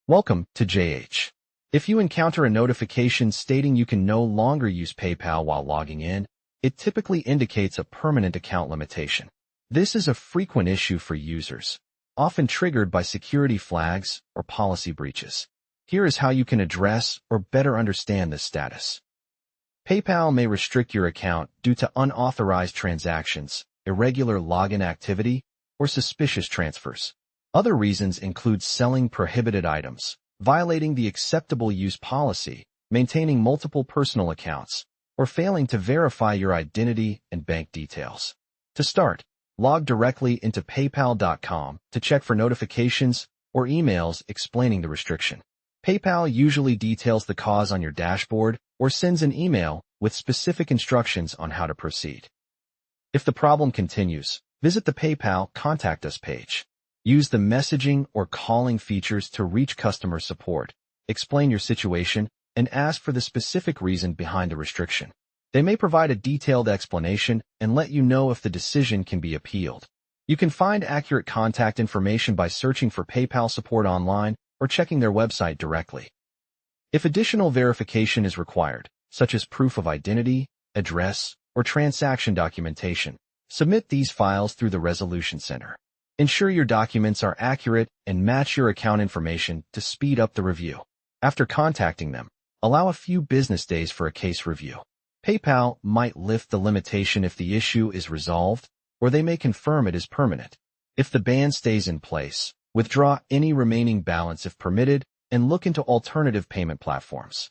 Welcome to JH. If you encounter a notification stating you can no longer use PayPal while logging in, it typically indicates a permanent account limitation. This is a frequent issue for users, often triggered by security flags or policy breaches. Here is how you can address or better understand this status. PayPal may restrict your account due to unauthorized transactions, irregular login activity, or suspicious transfers. Other reasons include selling prohibited items, violating the acceptable use policy, maintaining multiple personal accounts, or failing to verify your identity and bank details. To start, log directly into PayPal.com to check for notifications or emails explaining the restriction. PayPal usually details the cause on your dashboard or sends an email with specific instructions on how to proceed. If the problem continues, visit the PayPal Contact Us page. Use the messaging or calling features to reach customer support, explain your situation, and ask for the specific reason behind the restriction. They may provide a detailed explanation and let you know if the decision can be appealed. You can find accurate contact information by searching for PayPal support online or checking their website directly. If additional verification is required, such as proof of identity, address, or transaction documentation, submit these files through the Resolution Center. Ensure your documents are accurate and match your account information to speed up the review. After contacting them, allow a few business days for a case review. PayPal might lift the limitation if the issue is resolved, or they may confirm it is permanent. If the ban stays in place, withdraw any remaining balance if permitted and look into alternative payment platforms.